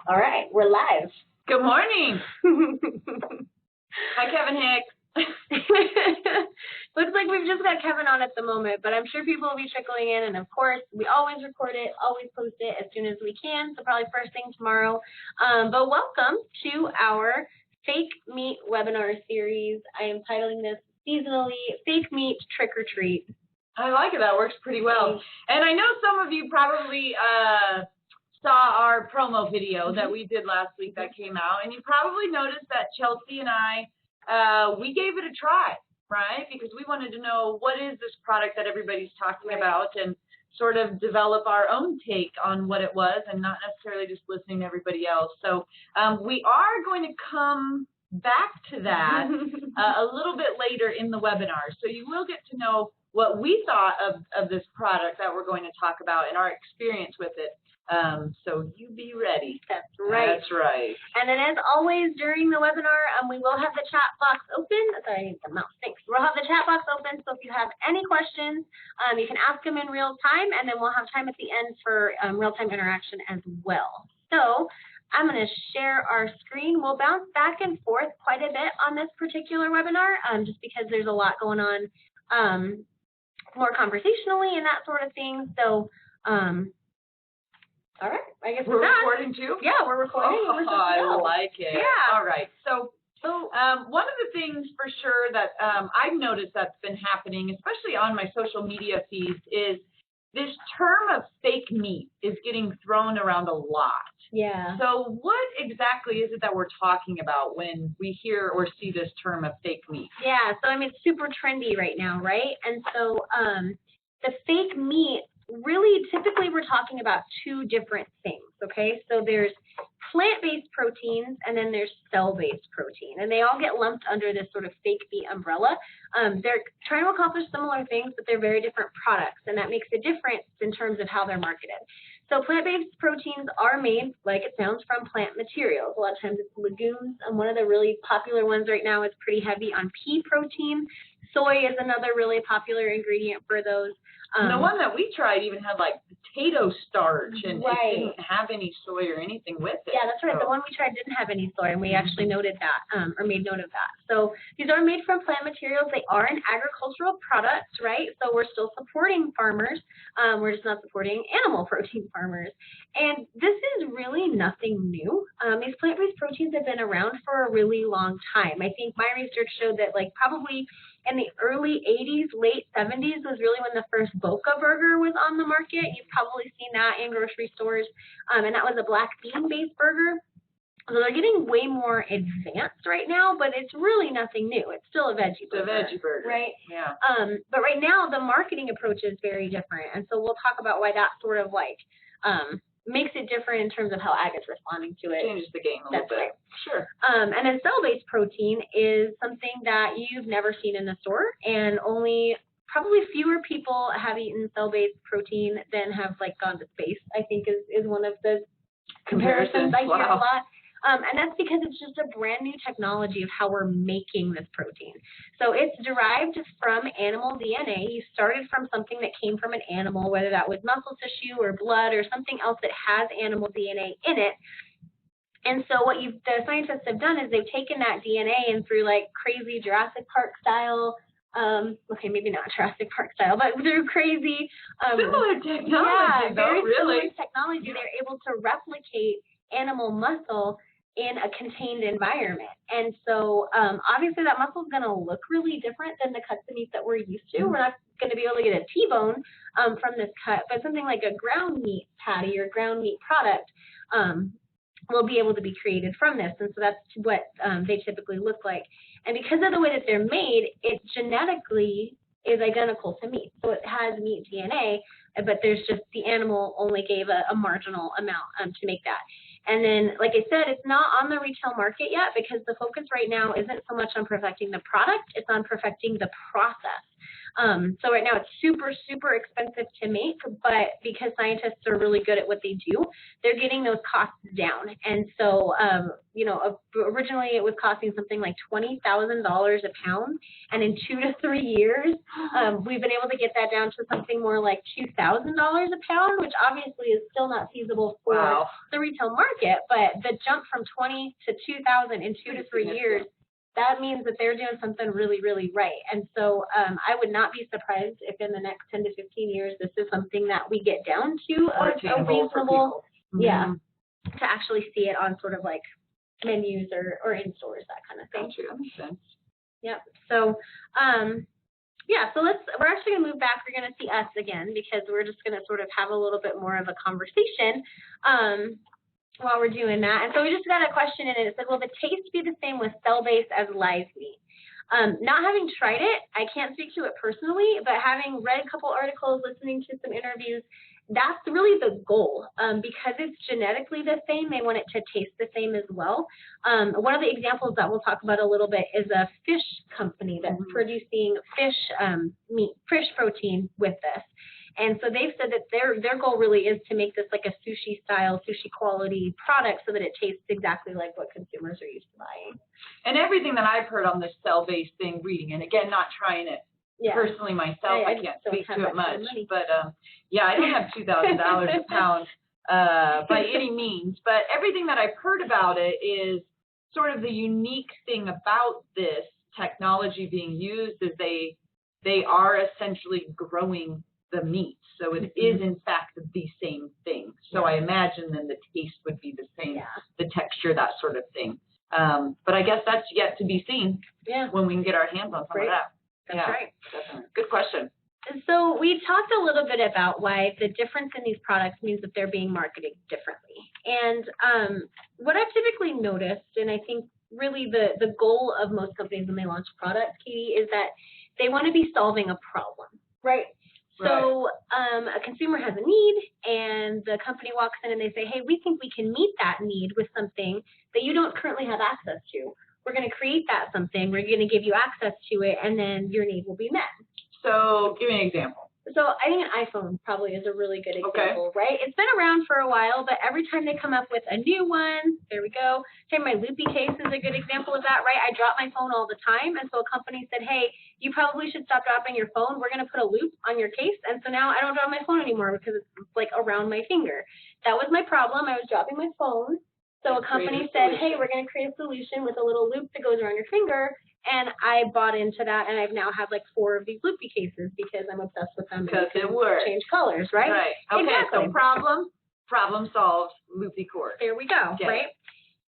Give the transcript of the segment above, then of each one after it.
All right, we're live. Good morning. Hi, Kevin Hicks. Looks like we've just got Kevin on at the moment, but I'm sure people will be trickling in. And of course, we always record it, always post it as soon as we can. So probably first thing tomorrow. But welcome to our fake meat webinar series. I am titling this seasonally Fake Meat Trick or Treat. I like it. That works pretty well. And I know some of you probably saw our promo video that we did last week that came out, and you probably noticed that Chelsea and I, we gave it a try, right? Because we wanted to know what is this product that everybody's talking about and sort of develop our own take on what it was and not necessarily just listening to everybody else. So we are going to come back to that a little bit later in the webinar. So you will get to know what we thought of this product that we're going to talk about and our experience with it. So you be ready. That's right. That's right. And then as always during the webinar, we will have the chat box open. Sorry, the mouse stinks. We'll have the chat box open, so if you have any questions, you can ask them in real time, and then we'll have time at the end for real-time interaction as well. So I'm going to share our screen. We'll bounce back and forth quite a bit on this particular webinar, just because there's a lot going on more conversationally and that sort of thing. So all right, I guess we're recording too? Yeah, we're recording. Oh, I like it. Yeah. All right. So one of the things for sure that I've noticed that's been happening, especially on my social media feeds, is this term of fake meat is getting thrown around a lot. Yeah. So what exactly is it that we're talking about when we hear or see this term of fake meat? Yeah, so I mean, it's super trendy right now, right? And so the fake meat, really, typically we're talking about two different things, okay? So there's plant-based proteins and then there's cell-based protein, and they all get lumped under this sort of fake meat umbrella. They're trying to accomplish similar things, but they're very different products, and that makes a difference in terms of how they're marketed. So plant-based proteins are made, like it sounds, from plant materials. A lot of times it's legumes, and one of the really popular ones right now is pretty heavy on pea protein. Soy is another really popular ingredient for those. The one that we tried even had like potato starch, and it didn't have any soy or anything with it. Yeah, that's right. So the one we tried didn't have any soy, and we actually noted that, or made note of that. So these are made from plant materials. They are an agricultural product, right? So we're still supporting farmers. We're just not supporting animal protein farmers. And this is really nothing new. These plant-based proteins have been around for a really long time. I think my research showed that like probably in the early 80s, late 70s was really when the first Boca burger was on the market. You've probably seen that in grocery stores, and that was a black bean-based burger. So they're getting way more advanced right now, but it's really nothing new. It's still a veggie burger. It's a veggie burger. Right? Yeah. But right now, the marketing approach is very different, and so we'll talk about why that sort of like makes it different in terms of how ag is responding to it. Changes the game a little bit. Right. Sure. And then cell-based protein is something that you've never seen in the store, and only probably fewer people have eaten cell-based protein than have like gone to space, I think is one of the comparisons I hear a lot. And that's because it's just a brand new technology of how we're making this protein. So it's derived from animal DNA. You started from something that came from an animal, whether that was muscle tissue or blood or something else that has animal DNA in it. And so what the scientists have done is they've taken that DNA and through like crazy Jurassic Park style, okay, maybe not Jurassic Park style, but through crazy similar technology, very really. similar technology, they're able to replicate animal muscle in a contained environment. And so obviously that muscle is going to look really different than the cuts of meat that we're used to. We're not going to be able to get a T-bone from this cut, but something like a ground meat patty or ground meat product will be able to be created from this. And so that's what they typically look like. And because of the way that they're made, it genetically is identical to meat. So it has meat DNA, but there's just the animal only gave a marginal amount to make that. And then, like I said, it's not on the retail market yet because the focus right now isn't so much on perfecting the product, it's on perfecting the process. So right now it's super, super expensive to make, but because scientists are really good at what they do, they're getting those costs down. And so, originally it was costing something like $20,000 a pound, and in 2 to 3 years, we've been able to get that down to something more like $2,000 a pound, which obviously is still not feasible for the retail market, but the jump from 20 to 2,000 in 2 to 3 years, that means that they're doing something really, really right. And so I would not be surprised if in the next 10 to 15 years, this is something that we get down to a reasonable, to actually see it on sort of like menus or in stores, that kind of thing. Gotcha. That makes sense. Yep. So, so we're actually going to move back. We're going to see us again because we're just going to sort of have a little bit more of a conversation while we're doing that. And so we just got a question in it. It said, will the taste be the same with cell-based as live meat? Not having tried it, I can't speak to it personally, but having read a couple articles, listening to some interviews, that's really the goal. Because it's genetically the same, they want it to taste the same as well. One of the examples that we'll talk about a little bit is a fish company that's producing fish protein with this. And so they've said that their goal really is to make this like a sushi quality product so that it tastes exactly like what consumers are used to buying. And everything that I've heard on this cell-based thing, reading, and again, not trying it personally myself, I can't speak to it much, but I don't have $2,000 a pound by any means, but everything that I've heard about it is sort of the unique thing about this technology being used is they are essentially growing the meat. So it is, in fact, the same thing. So I imagine then the taste would be the same, the texture, that sort of thing. But I guess that's yet to be seen when we can get our hands on some of that. That's right. Definitely. Good question. So we talked a little bit about why the difference in these products means that they're being marketed differently. And what I've typically noticed, and I think really the goal of most companies when they launch products, Katie, is that they want to be solving a problem, right? So a consumer has a need, and the company walks in and they say, hey, we think we can meet that need with something that you don't currently have access to. We're going to create that something. We're going to give you access to it, and then your need will be met. So give me an example. So I think an iPhone probably is a really good example, right? It's been around for a while, but every time they come up with a new one, there we go. Hey, my loopy case is a good example of that, right? I drop my phone all the time, and so a company said, hey, you probably should stop dropping your phone. We're going to put a loop on your case, and so now I don't drop my phone anymore because it's like around my finger. That was my problem. I was dropping my phone. So a company said, hey, we're going to create a solution with a little loop that goes around your finger. And I bought into that, and I've now had like 4 of these loopy cases because I'm obsessed with them. Because it works. Change colors, right? Right. Okay, exactly. So problem solved, loopy cord. There we go, right?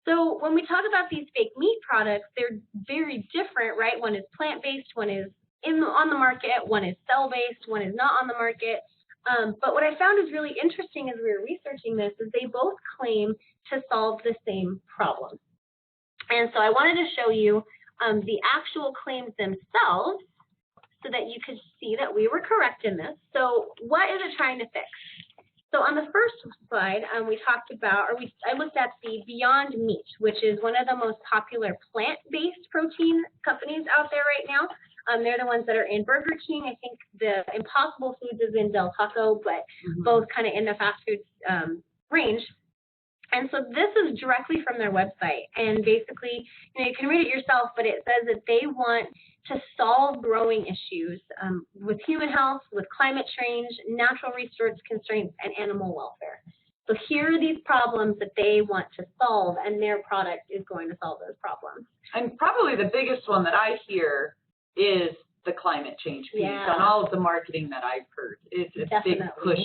So when we talk about these fake meat products, they're very different, right? One is plant-based, one is on the market, one is cell-based, one is not on the market. But what I found is really interesting as we were researching this is they both claim to solve the same problem. And so I wanted to show you the actual claims themselves so that you could see that we were correct in this. So what is it trying to fix? So on the first slide, we talked about, I looked at the Beyond Meat, which is one of the most popular plant-based protein companies out there right now. They're the ones that are in Burger King. I think the Impossible Foods is in Del Taco, but both kind of in the fast food range. And so this is directly from their website. And basically, you can read it yourself, but it says that they want to solve growing issues with human health, with climate change, natural resource constraints, and animal welfare. So here are these problems that they want to solve, and their product is going to solve those problems. And probably the biggest one that I hear is the climate change piece on all of the marketing that I've heard. It's a big push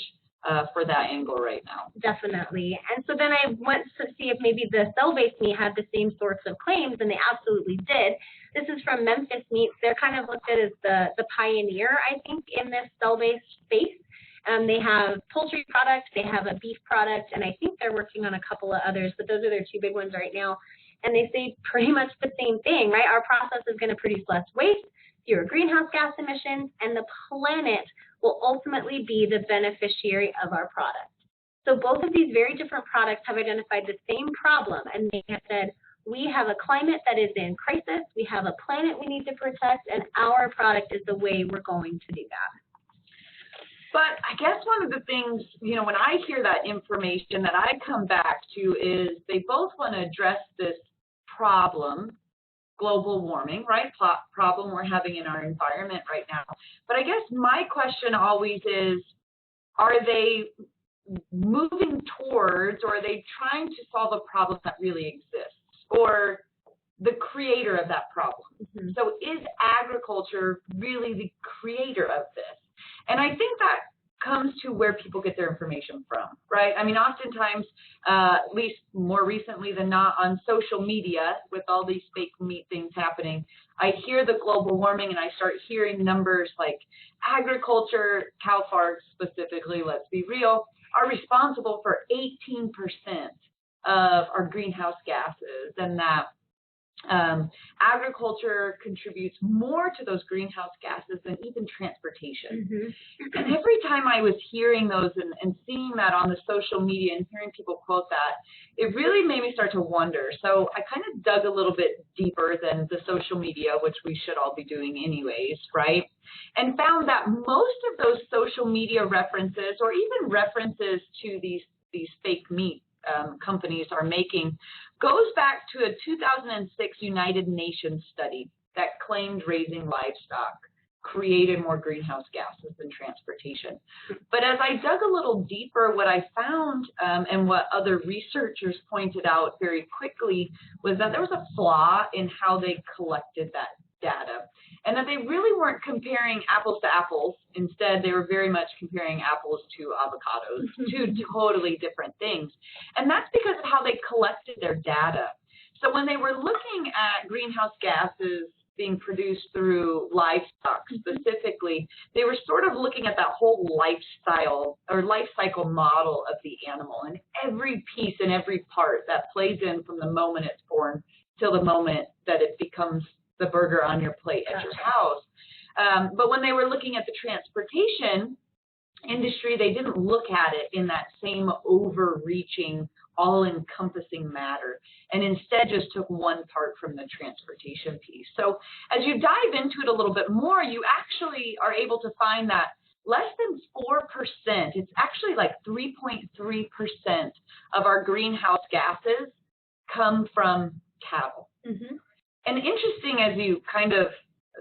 for that angle right now. Definitely. And so then I went to see if maybe the cell-based meat had the same sorts of claims, and they absolutely did. This is from Memphis Meats. They're kind of looked at as the pioneer, I think, in this cell-based space. They have poultry products, they have a beef product, and I think they're working on a couple of others, but those are their 2 big ones right now. And they say pretty much the same thing, right? Our process is going to produce less waste, fewer greenhouse gas emissions, and the planet will ultimately be the beneficiary of our product. So both of these very different products have identified the same problem, and they have said, we have a climate that is in crisis, we have a planet we need to protect, and our product is the way we're going to do that. But I guess one of the things, you know, when I hear that information that I come back to is they both want to address this problem, global warming, right? Problem we're having in our environment right now. But I guess my question always is, are they moving towards, or are they trying to solve a problem that really exists, or the creator of that problem? Mm-hmm. So is agriculture really the creator of this? And I think that comes to where people get their information from, right? I mean, oftentimes, at least more recently than not, on social media, with all these fake meat things happening, I hear the global warming and I start hearing numbers like agriculture, cow farts specifically, let's be real, are responsible for 18% of our greenhouse gases, and that agriculture contributes more to those greenhouse gases than even transportation. Mm-hmm. And every time I was hearing those and seeing that on the social media and hearing people quote that, it really made me start to wonder. So I kind of dug a little bit deeper than the social media, which we should all be doing anyways, right? And found that most of those social media references, or even references to these fake meat companies are making, goes back to a 2006 United Nations study that claimed raising livestock created more greenhouse gases than transportation. But as I dug a little deeper, what I found, and what other researchers pointed out very quickly, was that there was a flaw in how they collected that data, and that they really weren't comparing apples to apples. Instead, they were very much comparing apples to avocados, two totally different things. And that's because of how they collected their data. So when they were looking at greenhouse gases being produced through livestock specifically, they were sort of looking at that whole lifestyle or life cycle model of the animal, and every piece and every part that plays in from the moment it's born till the moment that it becomes the burger on your plate at your house. But when they were looking at the transportation industry, they didn't look at it in that same overreaching, all-encompassing matter, and instead just took one part from the transportation piece. So as you dive into it a little bit more, you actually are able to find that less than 4%, it's actually like 3.3% of our greenhouse gases come from cattle. Mm-hmm. And interesting, as you kind of,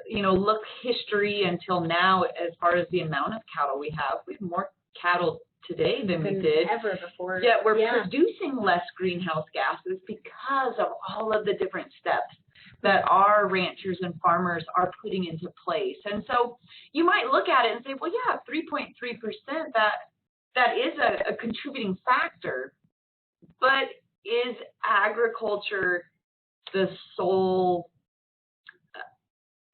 you know, look history until now, as far as the amount of cattle we have more cattle today than we did ever before. Yet we're producing less greenhouse gases because of all of the different steps that our ranchers and farmers are putting into place. And so you might look at it and say, well, yeah, 3.3%, that is a contributing factor. But is agriculture the sole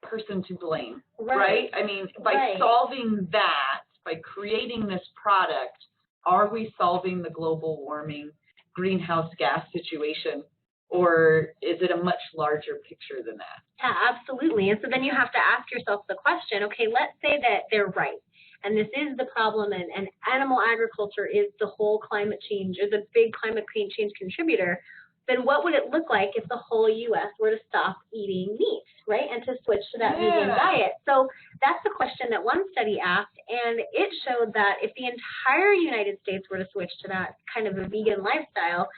person to blame, right? I mean, by solving that, by creating this product, are we solving the global warming greenhouse gas situation, or is it a much larger picture than that? Yeah, absolutely. And so then you have to ask yourself the question, okay, let's say that they're right, and this is the problem, and animal agriculture is the whole climate change, or the big climate change contributor. Then what would it look like if the whole U.S. were to stop eating meat, right, and to switch to that vegan diet? So that's the question that one study asked, and it showed that if the entire United States were to switch to that kind of a vegan lifestyle,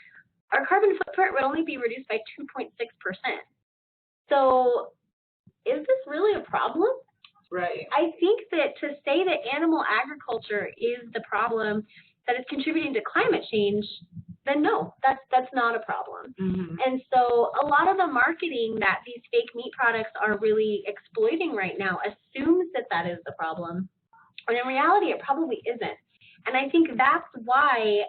our carbon footprint would only be reduced by 2.6%. So is this really a problem? Right. I think that to say that animal agriculture is the problem that is contributing to climate change, then no, that's not a problem. Mm-hmm. And so a lot of the marketing that these fake meat products are really exploiting right now assumes that that is the problem. And in reality, it probably isn't. And I think that's why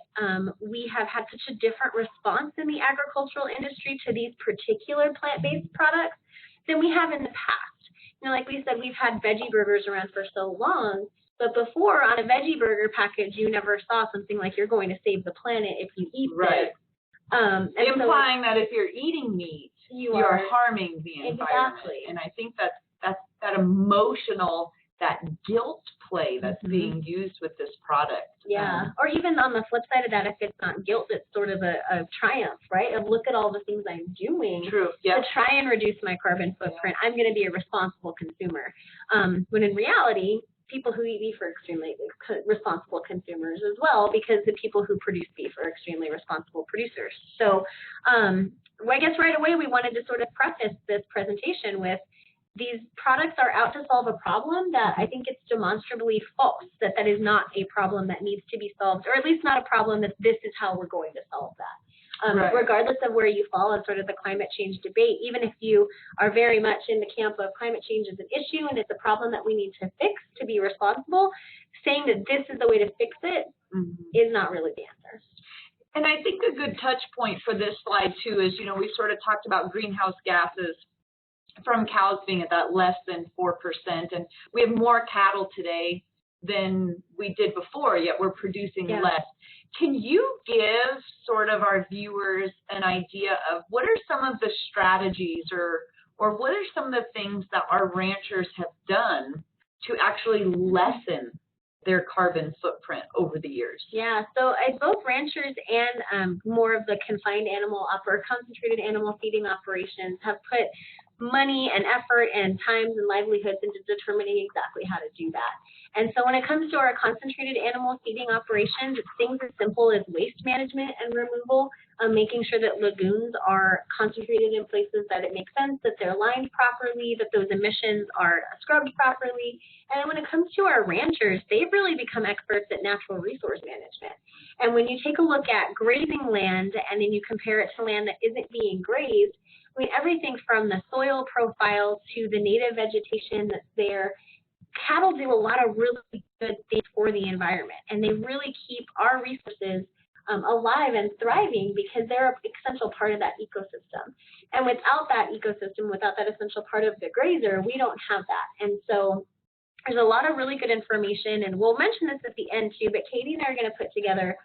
we have had such a different response in the agricultural industry to these particular plant-based products than we have in the past. You know, like we said, we've had veggie burgers around for so long, but before on a veggie burger package, you never saw something like you're going to save the planet if you eat this. Implying that if you're eating meat, you are harming the environment. Exactly. And I think that emotional that guilt play that's being used with this product. Yeah, or even on the flip side of that, if it's not guilt, it's sort of a triumph, right? Of look at all the things I'm doing to try and reduce my carbon footprint. I'm going to be a responsible consumer. When in reality, people who eat beef are extremely responsible consumers as well, because the people who produce beef are extremely responsible producers. So I guess right away we wanted to sort of preface this presentation with these products are out to solve a problem that I think it's demonstrably false, that is not a problem that needs to be solved, or at least not a problem that this is how we're going to solve that. Regardless of where you fall in sort of the climate change debate, even if you are very much in the camp of climate change is an issue and it's a problem that we need to fix to be responsible, saying that this is the way to fix it is not really the answer. And I think a good touch point for this slide too is, you know, we sort of talked about greenhouse gases from cows being at that less than 4%, and we have more cattle today than we did before, yet we're producing less. Can you give sort of our viewers an idea of what are some of the strategies or what are some of the things that our ranchers have done to actually lessen their carbon footprint over the years? Yeah, so both ranchers and more of the confined animal or concentrated animal feeding operations have put money and effort and times and livelihoods into determining exactly how to do that. And so when it comes to our concentrated animal feeding operations, it's things as simple as waste management and removal, making sure that lagoons are concentrated in places that it makes sense, that they're lined properly, that those emissions are scrubbed properly. And then when it comes to our ranchers, they've really become experts at natural resource management. And when you take a look at grazing land and then you compare it to land that isn't being grazed, I mean, everything from the soil profile to the native vegetation that's there, cattle do a lot of really good things for the environment, and they really keep our resources alive and thriving because they're an essential part of that ecosystem. And without that ecosystem, without that essential part of the grazer, we don't have that. And so there's a lot of really good information, and we'll mention this at the end too, but Katie and I are going to put together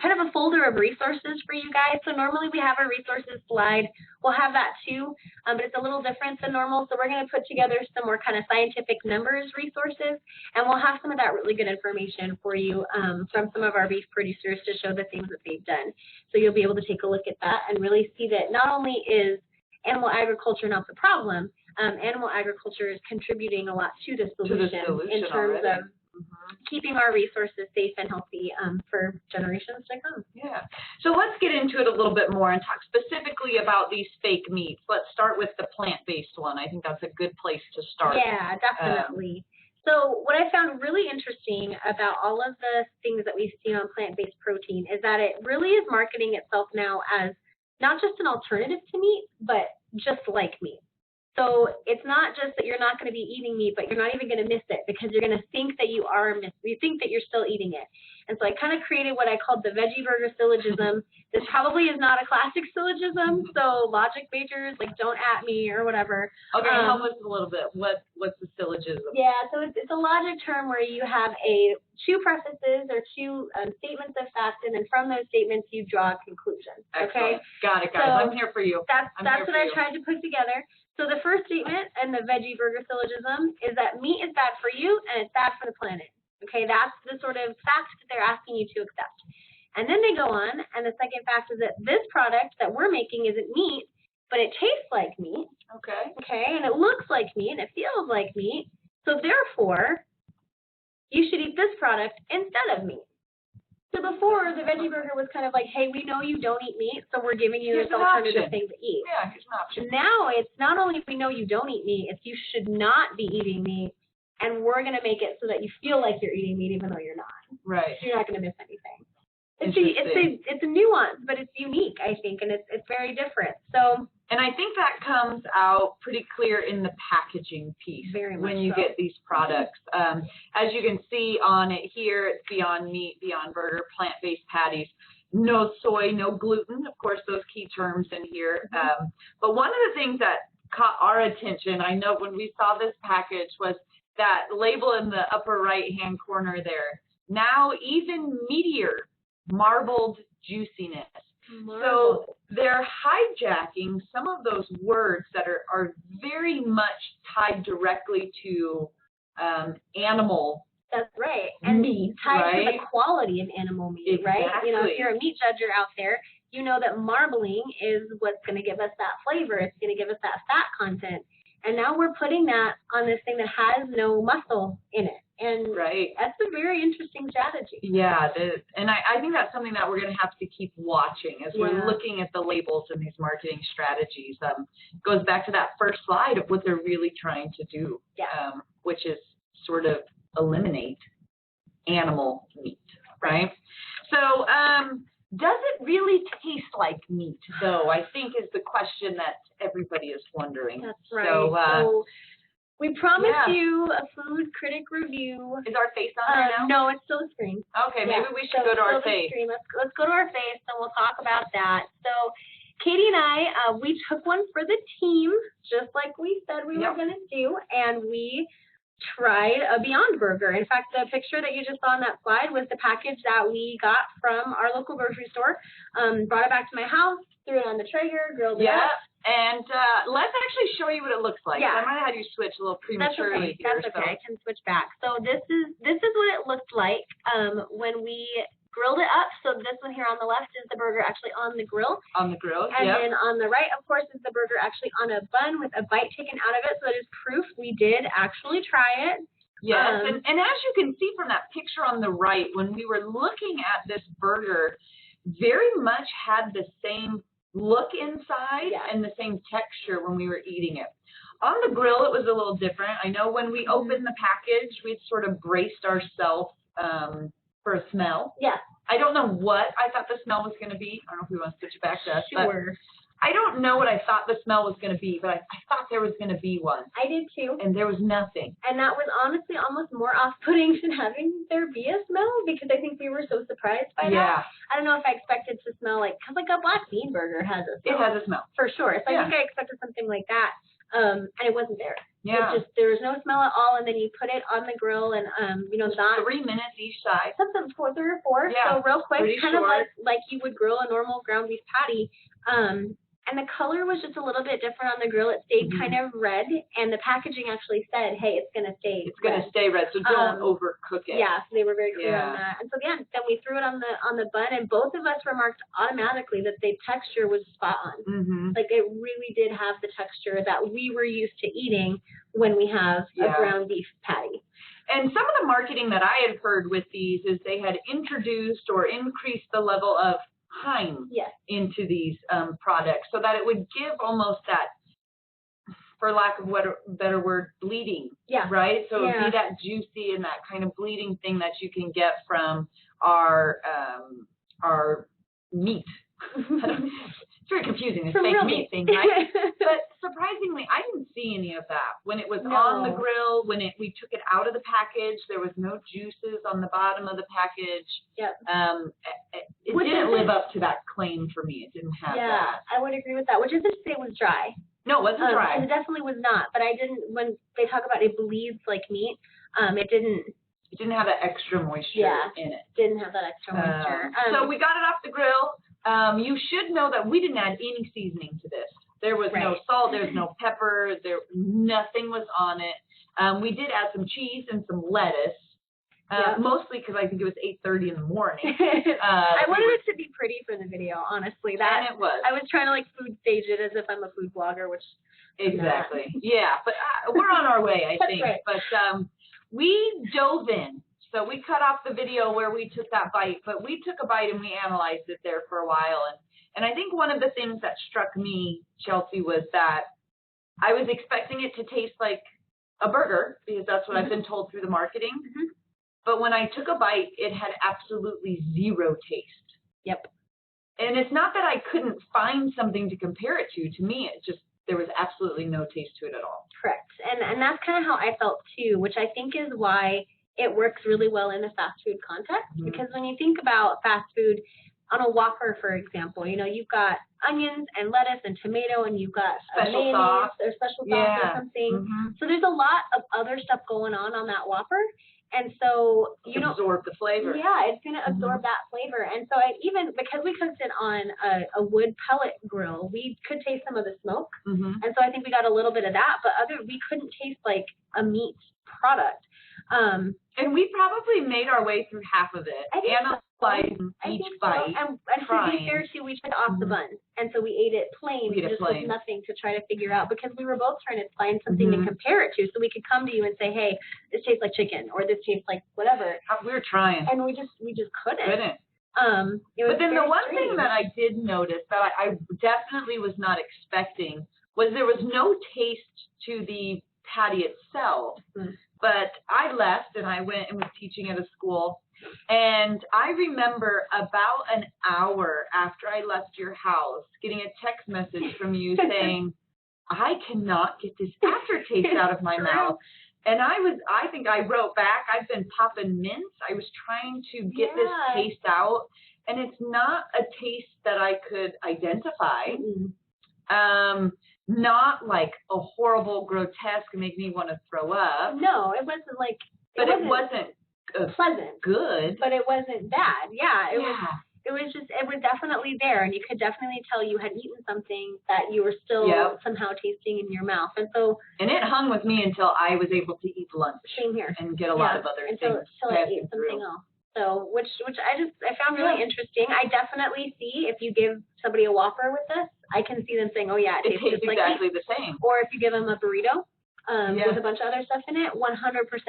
kind of a folder of resources for you guys. So normally we have a resources slide. We'll have that too, but it's a little different than normal. So we're going to put together some more kind of scientific numbers resources, and we'll have some of that really good information for you from some of our beef producers to show the things that they've done. So you'll be able to take a look at that and really see that not only is animal agriculture not the problem, animal agriculture is contributing a lot to the solution in terms of keeping our resources safe and healthy for generations to come. Yeah. So let's get into it a little bit more and talk specifically about these fake meats. Let's start with the plant-based one. I think that's a good place to start. Yeah, definitely. So what I found really interesting about all of the things that we've seen on plant-based protein is that it really is marketing itself now as not just an alternative to meat, but just like meat. So it's not just that you're not going to be eating meat, but you're not even going to miss it because you're going to think that you think that you're still eating it. And so I kind of created what I called the veggie burger syllogism. This probably is not a classic syllogism, so logic majors, like, don't at me or whatever. Okay, help us a little bit. What's the syllogism? Yeah, so it's a logic term where you have two premises or two statements of fact, and then from those statements you draw a conclusion. Okay? Excellent. Got it, guys. So I'm here for you. That's what I tried to put together. So the first statement in the veggie burger syllogism is that meat is bad for you and it's bad for the planet. Okay, that's the sort of fact that they're asking you to accept. And then they go on, and the second fact is that this product that we're making isn't meat, but it tastes like meat. Okay. Okay, and it looks like meat and it feels like meat. So therefore, you should eat this product instead of meat. So before, the veggie burger was kind of like, hey, we know you don't eat meat, so we're giving you this alternative thing to eat. Yeah, here's an option. Now it's not only we know you don't eat meat, it's you should not be eating meat, and we're going to make it so that you feel like you're eating meat even though you're not. Right. So you're not going to miss anything. It's a nuance, but it's unique, I think, and it's very different. So. And I think that comes out pretty clear in the packaging piece when you get these products. As you can see on it here, it's Beyond Meat, Beyond Burger, plant-based patties, no soy, no gluten. Of course, those key terms in here. But one of the things that caught our attention, I know when we saw this package, was that label in the upper right-hand corner there. Now even meatier, marbled juiciness. So they're hijacking some of those words that are very much tied directly to animal That's right. And meat, tied right? to the quality of animal meat, Exactly. right? You know, if you're a meat judger out there, you know that marbling is what's going to give us that flavor. It's going to give us that fat content. And now we're putting that on this thing that has no muscle in it. And that's a very interesting strategy. Yeah, and I think that's something that we're going to have to keep watching as we're looking at the labels and these marketing strategies. Goes back to that first slide of what they're really trying to do, which is sort of eliminate animal meat, right? So does it really taste like meat, though, I think is the question that everybody is wondering. That's right. So we promised you a food critic review. Is our face on there now? No, it's still a screen. Okay, maybe we should go to our face. Let's go to our face, and we'll talk about that. So Katie and I, we took one for the team, just like we said we were going to do, and we tried a Beyond Burger. In fact, the picture that you just saw on that slide was the package that we got from our local grocery store. Brought it back to my house, threw it on the Traeger, grilled it up. And let's actually show you what it looks like. Yeah. I might have had you switch a little prematurely here. That's okay. I can switch back. So this is what it looked like when we grilled it up. So this one here on the left is the burger actually on the grill. On the grill, And then on the right, of course, is the burger actually on a bun with a bite taken out of it. So that is proof we did actually try it. Yes, and as you can see from that picture on the right, when we were looking at this burger, very much had the same look inside and the same texture when we were eating it. On the grill, it was a little different. I know when we opened the package, we sort of braced ourselves for a smell. Yeah. I don't know what I thought the smell was going to be. I don't know if we want to switch it back to us. Sure. But I don't know what I thought the smell was going to be, but I thought there was going to be one. I did too. And there was nothing. And that was honestly almost more off-putting than having there be a smell, because I think we were so surprised by that. I don't know if I expected to smell because like a black bean burger has a smell. It has a smell. For sure. So I think I expected something like that. And it wasn't there. Yeah. There was no smell at all, and then you put it on the grill, and not 3 minutes each side. Something 3 or 4. Yeah. So real quick, kind short. of like you would grill a normal ground beef patty. And the color was just a little bit different on the grill. It stayed kind of red, and the packaging actually said, "Hey, it's gonna stay. It's gonna stay red, so don't overcook it." Yeah, so they were very clear on that. And so then we threw it on the bun, and both of us remarked automatically that the texture was spot on. Like it really did have the texture that we were used to eating when we have a ground beef patty. And some of the marketing that I had heard with these is they had introduced or increased the level of time into these products so that it would give almost that, for lack of a better word, bleeding, right? So it would be that juicy and that kind of bleeding thing that you can get from our meat. It's very confusing, this fake meat thing, right? But surprisingly, I didn't see any of that. When it was on the grill, when we took it out of the package, there was no juices on the bottom of the package. It didn't live up to that claim for me. It didn't have that. I would agree with that, which isn't to say it was dry. No, it wasn't dry. It definitely was not, but when they talk about it bleeds like meat, it didn't have that extra moisture in it. Didn't have that extra moisture. So we got it off the grill. You should know that we didn't add any seasoning to this. There was no salt, there was no pepper, nothing was on it. We did add some cheese and some lettuce, mostly because I think it was 8:30 in the morning. I wanted it to be pretty for the video, honestly. And it was. I was trying to food stage it as if I'm a food blogger, which exactly. Yeah, but we're on our way, I think. Right. But we dove in. So we cut off the video where we took that bite, but we took a bite and we analyzed it there for a while. And I think one of the things that struck me, Chelsea, was that I was expecting it to taste like a burger, because that's what I've been told through the marketing. But when I took a bite, it had absolutely zero taste. Yep. And it's not that I couldn't find something to compare it to. To me, there was absolutely no taste to it at all. Correct. And that's kind of how I felt too, which I think is why it works really well in a fast food context. Because when you think about fast food, on a Whopper, for example, you've got onions and lettuce and tomato, and you've got special sauce or special sauce or something. So there's a lot of other stuff going on that Whopper. And so you don't absorb the flavor. Yeah, it's gonna absorb that flavor. And so even because we cooked it on a wood pellet grill, we could taste some of the smoke. And so I think we got a little bit of that, but we couldn't taste like a meat product. And we probably made our way through half of it, analyzing each bite. And to be fair too, we took off the bun, and so we ate it plain, just with nothing to try to figure out, because we were both trying to find something to compare it to, so we could come to you and say, hey, this tastes like chicken, or this tastes like whatever. We were trying, and we just couldn't. But then the one thing that I did notice that I definitely was not expecting was there was no taste to the patty itself. But I left and I went and was teaching at a school, and I remember about an hour after I left your house getting a text message from you saying, I cannot get this aftertaste out of my mouth. And I think I wrote back, I've been popping mints. I was trying to get this taste out, and it's not a taste that I could identify. Not like a horrible, grotesque, make me want to throw up. No, it wasn't like. But it wasn't pleasant. Good. But it wasn't bad. It was definitely there, and you could definitely tell you had eaten something that you were still somehow tasting in your mouth, and so. And it hung with me until I was able to eat lunch. Same here. And get a lot of other things. Until I ate something else. So, which I found really interesting. I definitely see if you give somebody a Whopper with this, I can see them saying, oh yeah, it tastes just exactly like the same. Or if you give them a burrito with a bunch of other stuff in it, 100%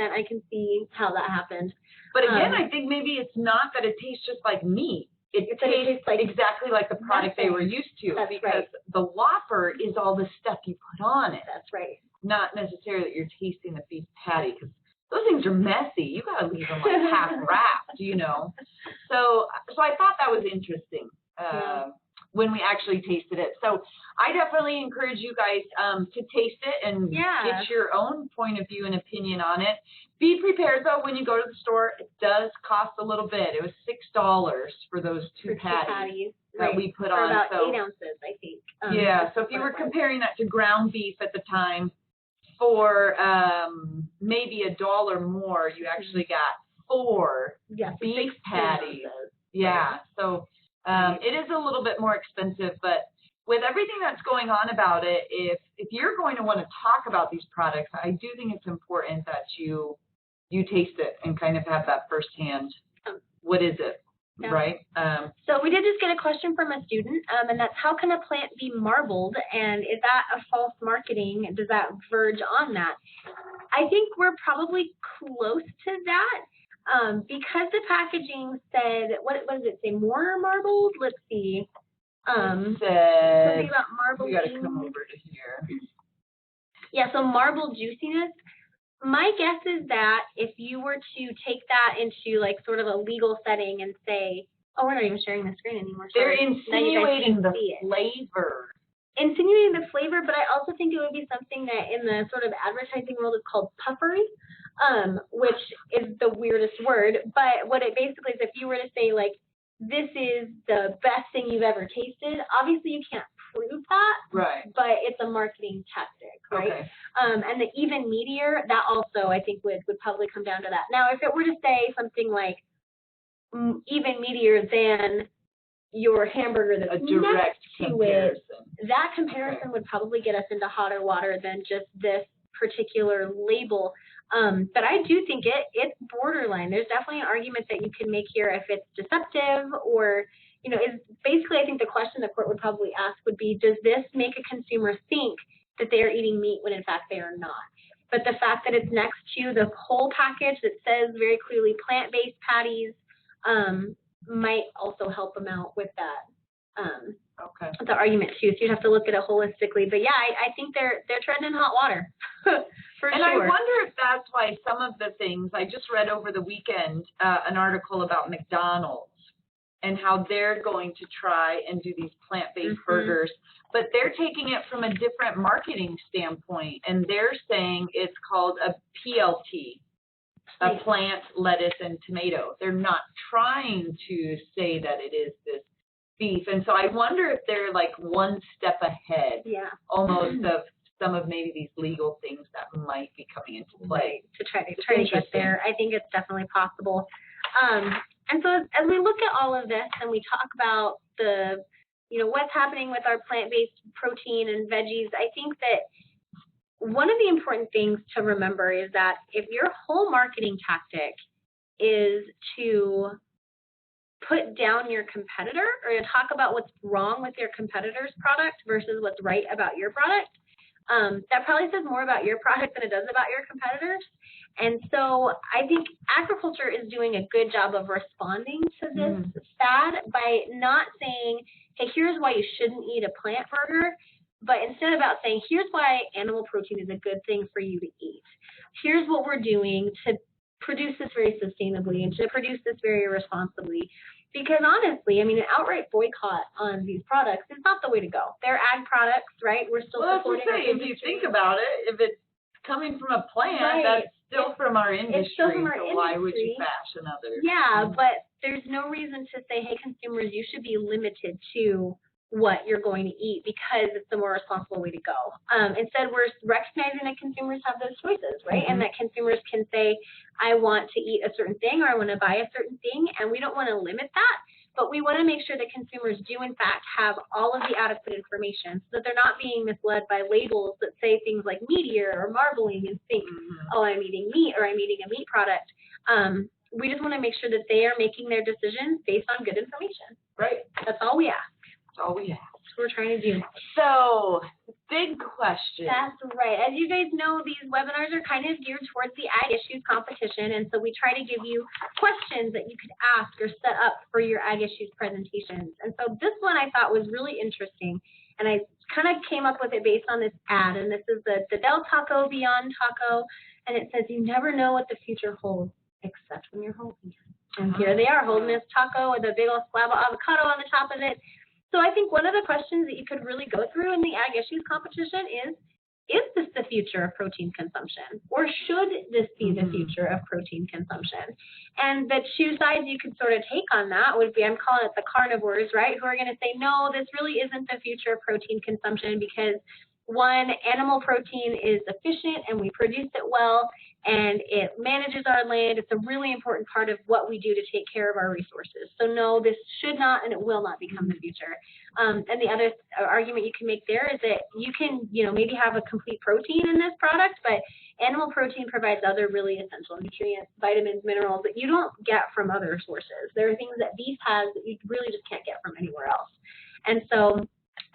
I can see how that happened. But again, I think maybe it's not that it tastes just like meat. It tastes like exactly like the product they were used to. That's because the Whopper is all the stuff you put on it. That's right. Not necessarily that you're tasting the beef patty, because those things are messy. You got to leave them like half wrapped, So I thought that was interesting when we actually tasted it. So I definitely encourage you guys to taste it and get your own point of view and opinion on it. Be prepared, though, when you go to the store. It does cost a little bit. It was $6 for those two patties that we put on. About 8 ounces, I think. So if you were comparing that to ground beef at the time, for maybe $1 more, you actually got 4 beef patties. So it is a little bit more expensive, but with everything that's going on about it, if you're going to want to talk about these products, I do think it's important that you taste it and kind of have that firsthand. What is it? Right? So we did just get a question from a student, and that's, how can a plant be marbled, and is that a false marketing? Does that verge on that? I think we're probably close to that, because the packaging said, what does it say, more marbled? Let's see. It said, something about marbling. You got to come over to here. Yeah, so marbled juiciness. My guess is that if you were to take that into like sort of a legal setting and say, oh, we're not even sharing the screen anymore. They're insinuating the flavor. Insinuating the flavor, but I also think it would be something that in the sort of advertising world is called puffery, which is the weirdest word. But what it basically is, if you were to say like, this is the best thing you've ever tasted, obviously you can't prove that, but it's a marketing tactic, right? And the even meatier, that also I think would probably come down to that. Now, if it were to say something like even meatier than your hamburger that's a direct next to it, that comparison would probably get us into hotter water than just this particular label. But I do think it's borderline. There's definitely an argument that you can make here if it's deceptive, or is basically, I think the question the court would probably ask would be, does this make a consumer think that they are eating meat when in fact they are not? But the fact that it's next to the whole package that says very clearly plant-based patties might also help them out with that. The argument too. So you'd have to look at it holistically. But yeah, I think they're treading in hot water. For and sure. I wonder if that's why some of the things, I just read over the weekend an article about McDonald's and how they're going to try and do these plant-based burgers, but they're taking it from a different marketing standpoint, and they're saying it's called a PLT, a plant, lettuce, and tomato. They're not trying to say that it is this beef, and so I wonder if they're like one step ahead, almost of some of maybe these legal things that might be coming into play. Right. To try to get there. I think it's definitely possible. And so as we look at all of this and we talk about the, what's happening with our plant-based protein and veggies, I think that one of the important things to remember is that if your whole marketing tactic is to put down your competitor or to talk about what's wrong with your competitor's product versus what's right about your product, that probably says more about your product than it does about your competitors. And so I think agriculture is doing a good job of responding to this fad by not saying, hey, here's why you shouldn't eat a plant burger, but instead about saying, here's why animal protein is a good thing for you to eat. Here's what we're doing to produce this very sustainably and to produce this very responsibly. Because honestly, an outright boycott on these products is not the way to go. They're ag products, right? We're still supporting our industry. If you think about it, if it's coming from a plant, that's still from our industry. It's still from our industry. Why would you bash another? Yeah, but there's no reason to say, hey, consumers, you should be limited to what you're going to eat because it's the more responsible way to go. Instead, we're recognizing that consumers have those choices, right? And that consumers can say, I want to eat a certain thing or I want to buy a certain thing, and we don't want to limit that, but we want to make sure that consumers do, in fact, have all of the adequate information so that they're not being misled by labels that say things like meatier or marbling and think, oh, I'm eating meat or I'm eating a meat product. We just want to make sure that they are making their decisions based on good information. Right. That's all we ask. All we have. That's what we're trying to do. So, big question. That's right. As you guys know, these webinars are kind of geared towards the ag issues competition, and so we try to give you questions that you could ask or set up for your ag issues presentations. And so this one I thought was really interesting, and I kind of came up with it based on this ad, and this is the Del Taco Beyond Taco, and it says, you never know what the future holds except when you're holding it. And here they are holding this taco with a big old slab of avocado on the top of it. So I think one of the questions that you could really go through in the ag issues competition is this the future of protein consumption? Or should this be the future of protein consumption? And the two sides you could sort of take on that would be, I'm calling it the carnivores, right, who are going to say, no, this really isn't the future of protein consumption because, one, animal protein is efficient and we produce it well and it manages our land. It's a really important part of what we do to take care of our resources. So no, this should not and it will not become the future. And the other argument you can make there is that you can, maybe have a complete protein in this product, but animal protein provides other really essential nutrients, vitamins, minerals that you don't get from other sources. There are things that beef has that you really just can't get from anywhere else. And so,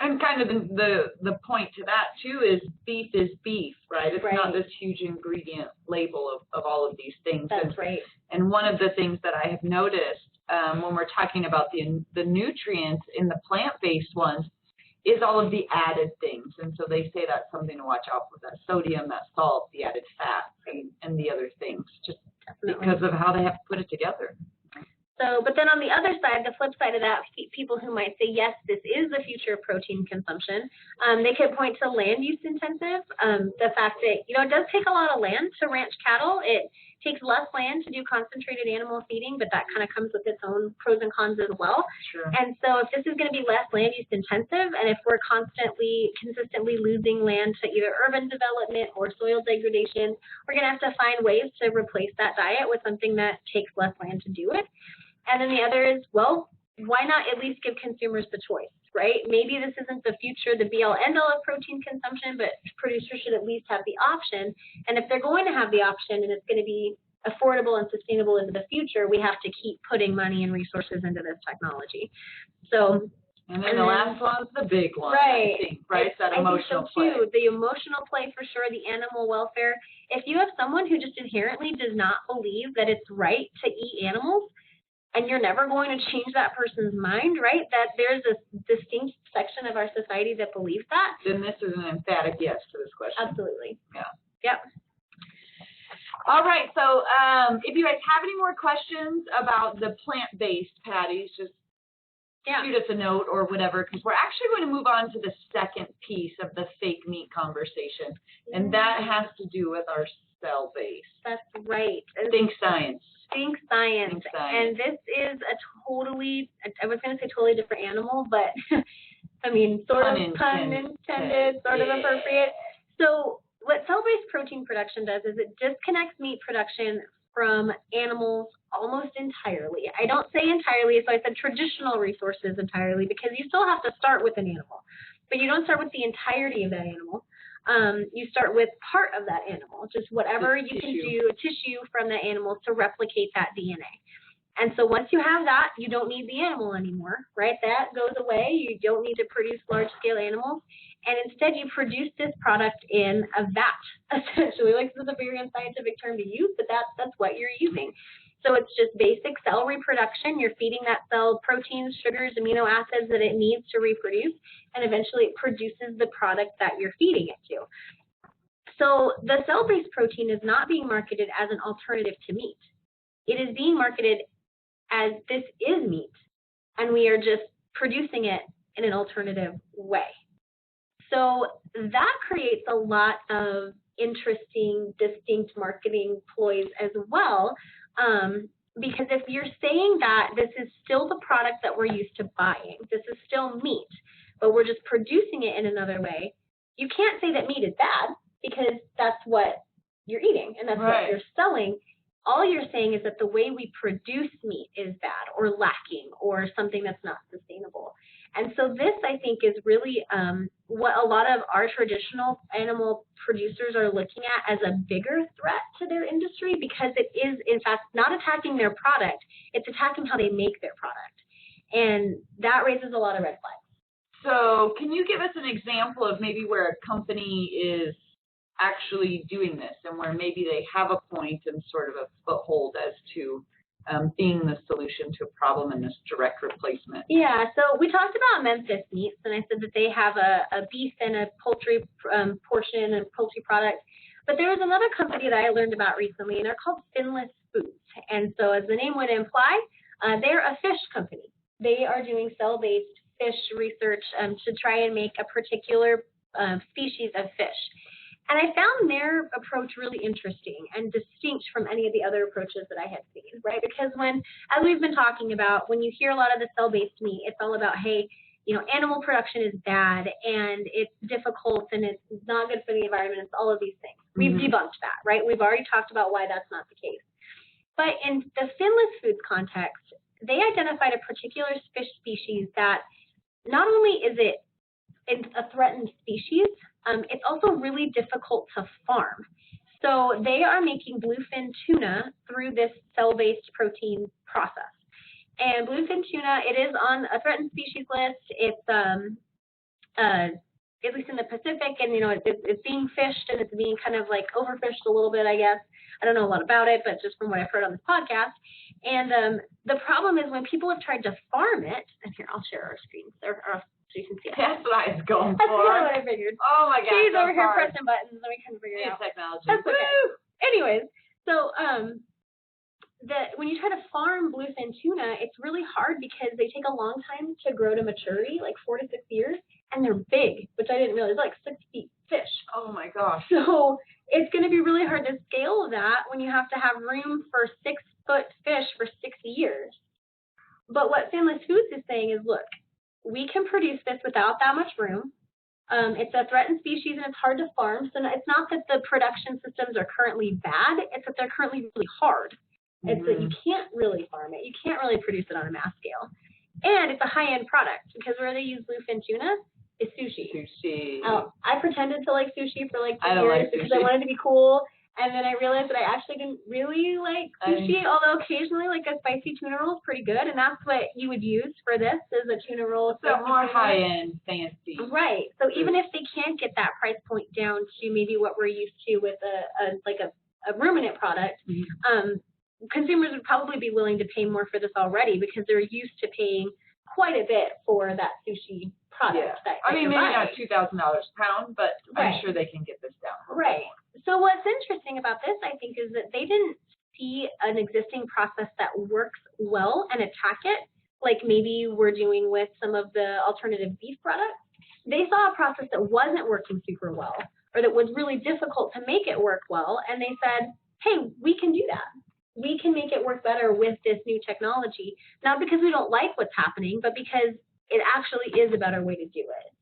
and kind of the point to that, too, is beef, right? It's not this huge ingredient label of all of these things. That's right. And one of the things that I have noticed when we're talking about the nutrients in the plant-based ones is all of the added things. And so they say that's something to watch out for, that sodium, that salt, the added fat, and the other things, just because of how they have to put it together. So, but then on the other side, the flip side of that, people who might say, yes, this is the future of protein consumption, they could point to land use intensive, the fact that, it does take a lot of land to ranch cattle. It takes less land to do concentrated animal feeding, but that kind of comes with its own pros and cons as well. Sure. And so if this is going to be less land use intensive, and if we're consistently losing land to either urban development or soil degradation, we're going to have to find ways to replace that diet with something that takes less land to do it. And then the other is, well, why not at least give consumers the choice, right? Maybe this isn't the future, the be-all, end-all of protein consumption, but producers should at least have the option. And if they're going to have the option and it's going to be affordable and sustainable into the future, we have to keep putting money and resources into this technology. So, and then the last one's the big one, right? I think, right? It's that emotional play. Too. The emotional play for sure, the animal welfare. If you have someone who just inherently does not believe that it's right to eat animals, and you're never going to change that person's mind, right? That there's a distinct section of our society that believes that. Then this is an emphatic yes to this question. Absolutely. Yeah. Yep. All right. So if you guys have any more questions about the plant-based patties, just shoot us a note or whatever, because we're actually going to move on to the second piece of the fake meat conversation, and that has to do with our cell-based. That's right. Think science. Think science. And this is a totally, I was going to say totally different animal, but I mean, sort of pun intended, sort of appropriate. So what cell-based protein production does is it disconnects meat production from animals almost entirely. I don't say entirely, so I said traditional resources entirely, because you still have to start with an animal, but you don't start with the entirety of that animal. You start with part of that animal, just whatever you can do, a tissue from that animal to replicate that DNA. And so once you have that, you don't need the animal anymore, right? That goes away. You don't need to produce large-scale animals. And instead, you produce this product in a vat, essentially. Like, this is a very unscientific term to use, but that's what you're using. So it's just basic cell reproduction. You're feeding that cell proteins, sugars, amino acids that it needs to reproduce, and eventually it produces the product that you're feeding it to. So the cell-based protein is not being marketed as an alternative to meat. It is being marketed as this is meat, and we are just producing it in an alternative way. So that creates a lot of interesting, distinct marketing ploys as well, because if you're saying that this is still the product that we're used to buying, this is still meat, but we're just producing it in another way, you can't say that meat is bad, because that's what you're eating and that's what you're selling. All you're saying is that the way we produce meat is bad or lacking or something that's not sustainable. And so this, I think, is really what a lot of our traditional animal producers are looking at as a bigger threat to their industry, because it is, in fact, not attacking their product, it's attacking how they make their product. And that raises a lot of red flags. So can you give us an example of maybe where a company is actually doing this and where maybe they have a point and sort of a foothold as to being the solution to a problem in this direct replacement? Yeah, so we talked about Memphis Meats, and I said that they have a beef and a poultry portion and poultry product. But there was another company that I learned about recently, and they're called Finless Foods. And so as the name would imply, they're a fish company. They are doing cell-based fish research to try and make a particular species of fish. And I found their approach really interesting and distinct from any of the other approaches that I had seen, right? Because as we've been talking about, when you hear a lot of the cell-based meat, it's all about, hey, animal production is bad and it's difficult and it's not good for the environment. It's all of these things. We've debunked that, right? We've already talked about why that's not the case. But in the Finless Foods context, they identified a particular fish species that not only is it a threatened species, it's also really difficult to farm. So they are making bluefin tuna through this cell-based protein process. And bluefin tuna, it is on a threatened species list. It's at least in the Pacific, and it's being fished, and it's being kind of like overfished a little bit, I guess. I don't know a lot about it, but just from what I've heard on this podcast. And the problem is when people have tried to farm it, and here, I'll share our screens, or so you can see it. That's what I was going for. That's kind of what I figured. Oh my God. She's over here pressing buttons, and we kind of figured it out. Technology. That's okay. Woo! Anyways, so when you try to farm bluefin tuna, it's really hard because they take a long time to grow to maturity, like 4 to 6 years, and they're big, which I didn't realize, like 6 feet fish. Oh my gosh. So it's going to be really hard to scale that when you have to have room for 6-foot fish for 6 years. But what Finless Foods is saying is, look, we can produce this without that much room. It's a threatened species and it's hard to farm. So it's not that the production systems are currently bad, it's that they're currently really hard. It's that you can't really farm it. You can't really produce it on a mass scale. And it's a high-end product because where they use bluefin tuna is sushi. I pretended to like sushi for like 2 years because I wanted to be cool. And then I realized that I actually didn't really like sushi, although occasionally like a spicy tuna roll is pretty good. And that's what you would use for this, is a tuna roll. So more high-end, fancy. Right. So even if they can't get that price point down to maybe what we're used to with a ruminant product, consumers would probably be willing to pay more for this already because they're used to paying quite a bit for that sushi product. Yeah. I mean, maybe not $2,000 a pound, but I'm sure they can get this down. Right. So what's interesting about this, I think, is that they didn't see an existing process that works well and attack it, like maybe we're doing with some of the alternative beef products. They saw a process that wasn't working super well, or that was really difficult to make it work well, and they said, hey, we can do that. We can make it work better with this new technology, not because we don't like what's happening, but because it actually is a better way to do it.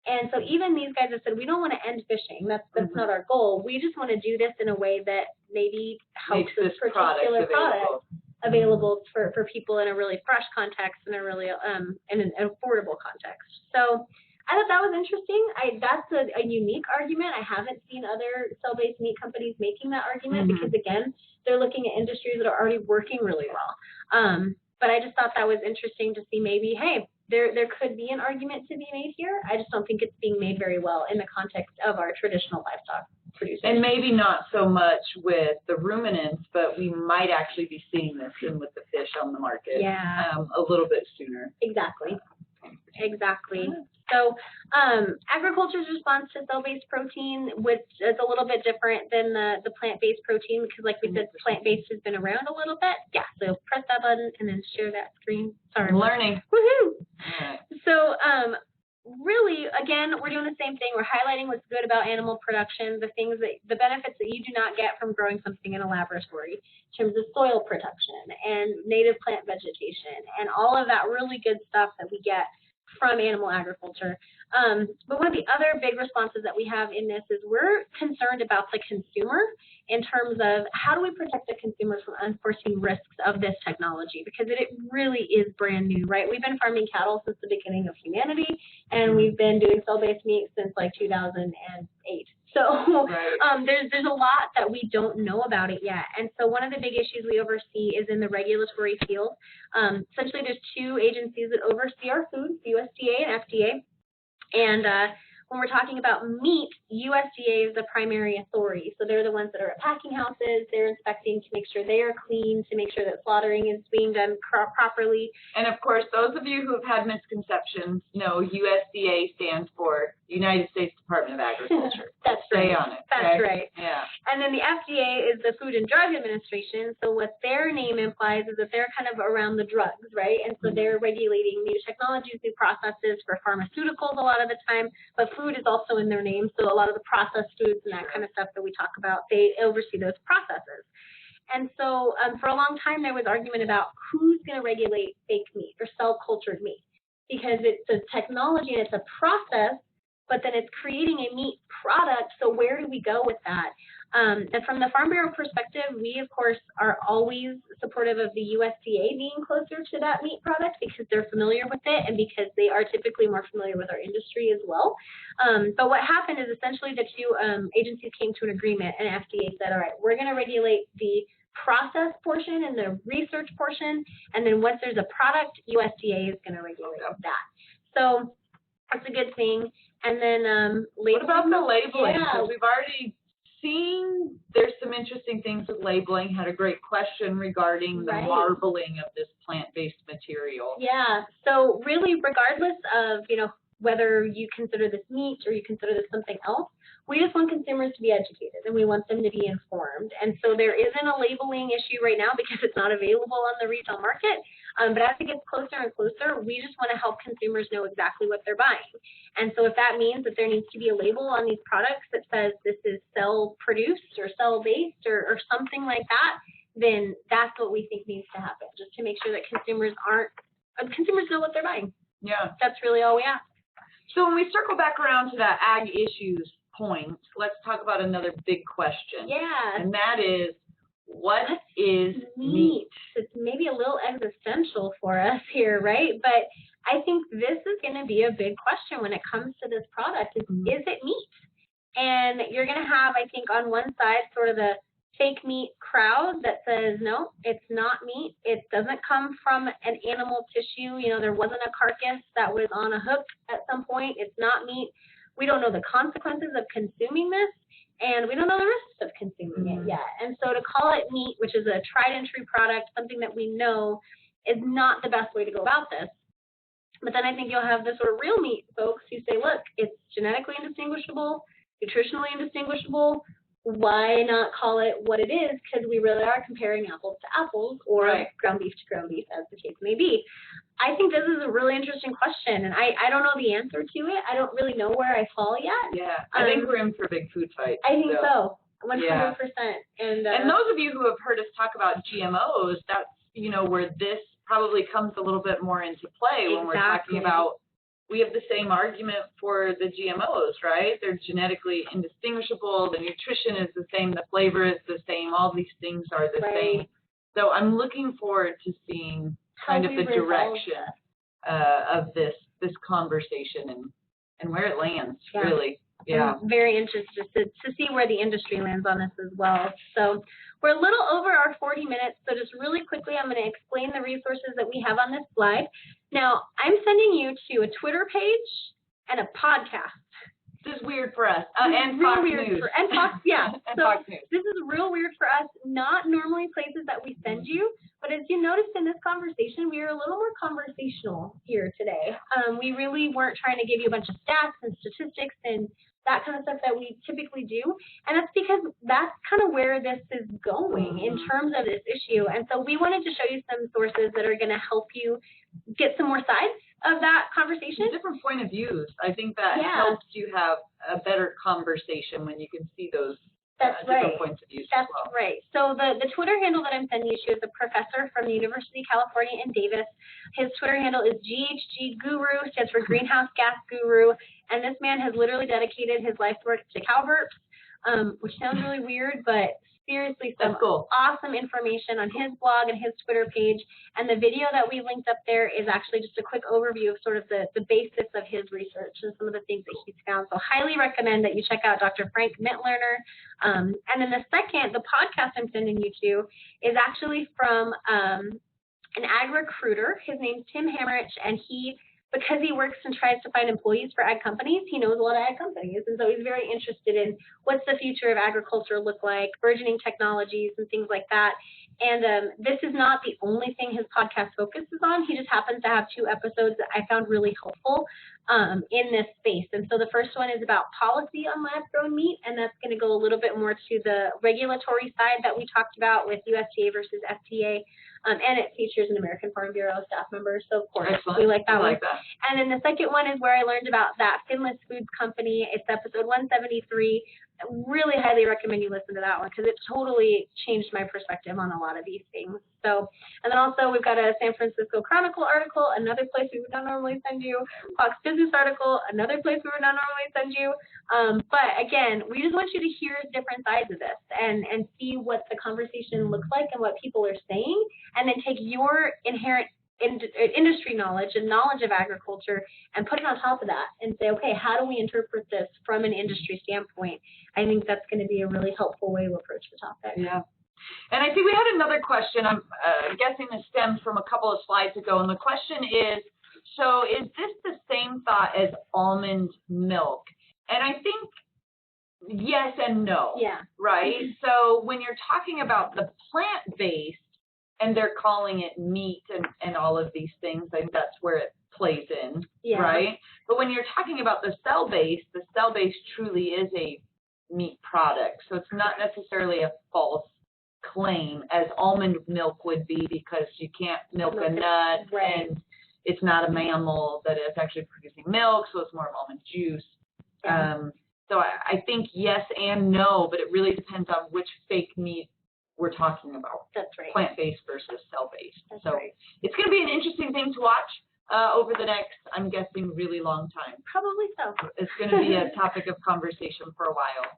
And so even these guys have said, we don't want to end fishing. That's not our goal. We just want to do this in a way that maybe helps this particular product available for people in a really fresh context and a really in an affordable context. So I thought that was interesting. That's a unique argument. I haven't seen other cell-based meat companies making that argument because, again, they're looking at industries that are already working really well. But I just thought that was interesting to see maybe, hey, there could be an argument to be made here. I just don't think it's being made very well in the context of our traditional livestock producers. And maybe not so much with the ruminants, but we might actually be seeing this in with the fish on the market a little bit sooner. Exactly. So agriculture's response to cell-based protein, which is a little bit different than the plant-based protein, because like we said, plant-based has been around a little bit. Yeah, so press that button and then share that screen. Sorry. I'm learning. Woohoo! Right. So really, again, we're doing the same thing. We're highlighting what's good about animal production, the benefits that you do not get from growing something in a laboratory in terms of soil protection and native plant vegetation and all of that really good stuff that we get from animal agriculture. But one of the other big responses that we have in this is we're concerned about the consumer in terms of how do we protect the consumer from unforeseen risks of this technology, because it really is brand new, right? We've been farming cattle since the beginning of humanity, and we've been doing cell-based meat since like 2008. So there's a lot that we don't know about it yet. And so one of the big issues we oversee is in the regulatory field. Essentially, there's two agencies that oversee our food, USDA and FDA. And when we're talking about meat, USDA is the primary authority. So they're the ones that are at packing houses. They're inspecting to make sure they are clean, to make sure that slaughtering is being done properly. And of course, those of you who have had misconceptions know USDA stands for United States Department of Agriculture. That's right. Stay on it. That's right. Yeah. And then the FDA is the Food and Drug Administration. So what their name implies is that they're kind of around the drugs, right? And so they're regulating new technologies, new processes for pharmaceuticals a lot of the time, but food is also in their name. So a lot of the processed foods and that kind of stuff that we talk about, they oversee those processes. And so for a long time, there was argument about who's going to regulate fake meat or cell-cultured meat, because it's a technology and it's a process, but then it's creating a meat product. So where do we go with that? And from the Farm Bureau perspective, we, of course, are always supportive of the USDA being closer to that meat product because they're familiar with it and because they are typically more familiar with our industry as well. But what happened is essentially the two agencies came to an agreement, and FDA said, all right, we're going to regulate the process portion and the research portion, and then once there's a product, USDA is going to regulate that. So that's a good thing. And then labeling. What about the labeling? Yeah. Because we've already seen there's some interesting things with labeling. Had a great question regarding the marbling of this plant-based material. Yeah. So really, regardless of whether you consider this meat or you consider this something else, we just want consumers to be educated and we want them to be informed. And so there isn't a labeling issue right now because it's not available on the retail market. But as it gets closer and closer, we just want to help consumers know exactly what they're buying. And so if that means that there needs to be a label on these products that says this is cell-produced or cell-based or something like that, then that's what we think needs to happen, just to make sure that consumers know what they're buying. Yeah. That's really all we ask. So when we circle back around to that ag issues point, let's talk about another big question. Yeah. And that is, what is meat? It's maybe a little existential for us here, right? But I think this is going to be a big question when it comes to this product is it meat? And you're going to have, I think, on one side sort of the fake meat crowd that says, no, it's not meat. It doesn't come from an animal tissue. There wasn't a carcass that was on a hook at some point. It's not meat. We don't know the consequences of consuming this, and we don't know the risks of consuming it yet. And so to call it meat, which is a tried and true product, something that we know, is not the best way to go about this. But then I think you'll have the sort of real meat folks who say, look, it's genetically indistinguishable, nutritionally indistinguishable. Why not call it what it is? Because we really are comparing apples to apples or ground beef to ground beef, as the case may be. I think this is a really interesting question, and I don't know the answer to it. I don't really know where I fall yet. Yeah, I think we're in for a big food fight. I think so, 100%. Yeah. And those of you who have heard us talk about GMOs, that's where this probably comes a little bit more into play when we're talking about we have the same argument for the GMOs, right? They're genetically indistinguishable. The nutrition is the same. The flavor is the same. All these things are the same. So I'm looking forward to seeing kind of the direction of this conversation and where it lands, really. Yeah. I'm very interested to see where the industry lands on this as well. So we're a little over our 40 minutes, so just really quickly, I'm going to explain the resources that we have on this slide. Now, I'm sending you to a Twitter page and a podcast. This is weird for us. And Fox News. And Fox, yeah. And so Fox News. This is real weird for us, not normally places that we send you, but as you noticed in this conversation, we are a little more conversational here today. We really weren't trying to give you a bunch of stats and statistics and that kind of stuff that we typically do, and that's because that's kind of where this is going in terms of this issue. And so we wanted to show you some sources that are going to help you get some more sides of that conversation. Different point of views. I think that helps you have a better conversation when you can see those different points of views as well. That's right. So the Twitter handle that I'm sending you to is a professor from the University of California in Davis. His Twitter handle is GHG Guru, stands for Greenhouse Gas Guru, and this man has literally dedicated his life's work to cow burps, which sounds really weird, but seriously, some awesome information on his blog and his Twitter page. And the video that we linked up there is actually just a quick overview of sort of the basis of his research and some of the things that he's found. So highly recommend that you check out Dr. Frank Mitlerner. And then the podcast I'm sending you to is actually from an ag recruiter. His name's Tim Hammerich, and because he works and tries to find employees for ag companies, he knows a lot of ag companies. And so he's very interested in what's the future of agriculture look like, burgeoning technologies and things like that. And this is not the only thing his podcast focuses on. He just happens to have 2 episodes that I found really helpful in this space. And so the first one is about policy on lab-grown meat, and that's going to go a little bit more to the regulatory side that we talked about with USDA versus FDA. And it features an American Farm Bureau staff member, so of course we like that one. And then the second one is where I learned about that Finless Foods company. It's episode 173. I really highly recommend you listen to that one because it totally changed my perspective on a lot of these things. So, and then also we've got a San Francisco Chronicle article, another place we would not normally send you, Fox Business article, another place we would not normally send you. But again, we just want you to hear different sides of this and see what the conversation looks like and what people are saying, and then take your inherent industry knowledge and knowledge of agriculture and put it on top of that and say, okay, how do we interpret this from an industry standpoint? I think that's going to be a really helpful way to approach the topic. Yeah. And I think we had another question. I'm guessing this stems from a couple of slides ago. And the question is, so is this the same thought as almond milk? And I think yes and no. Yeah. Right? So when you're talking about the plant-based, and they're calling it meat and all of these things, I think that's where it plays in, right? But when you're talking about the cell-based truly is a meat product. So it's not necessarily a false claim as almond milk would be, because you can't milk a nut, and it's not a mammal that is actually producing milk, so it's more of almond juice. So I think yes and no, but it really depends on which fake meat we're talking about. That's right. Plant-based versus cell-based. That's so it's going to be an interesting thing to watch over the next, I'm guessing, really long time. Probably so. It's going to be a topic of conversation for a while.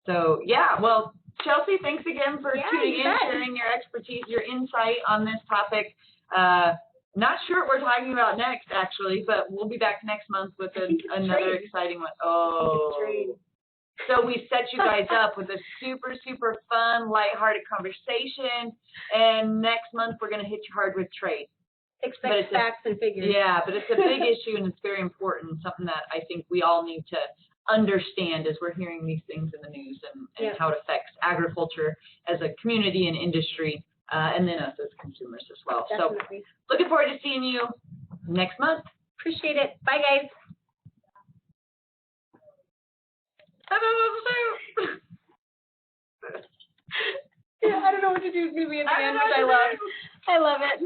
So, yeah, well, Chelsea, thanks again for tuning in, sharing your expertise, your insight on this topic. Not sure what we're talking about next, actually, but we'll be back next month with another exciting one. Oh. So we set you guys up with a super, super fun, lighthearted conversation, and next month we're going to hit you hard with trade. Expect facts and figures. Yeah, but it's a big issue, and it's very important, something that I think we all need to understand as we're hearing these things in the news and how it affects agriculture as a community and industry, and then us as consumers as well. Definitely. So looking forward to seeing you next month. Appreciate it. Bye, guys. Yeah, I don't know what to do with me at the end, which I love. I love it.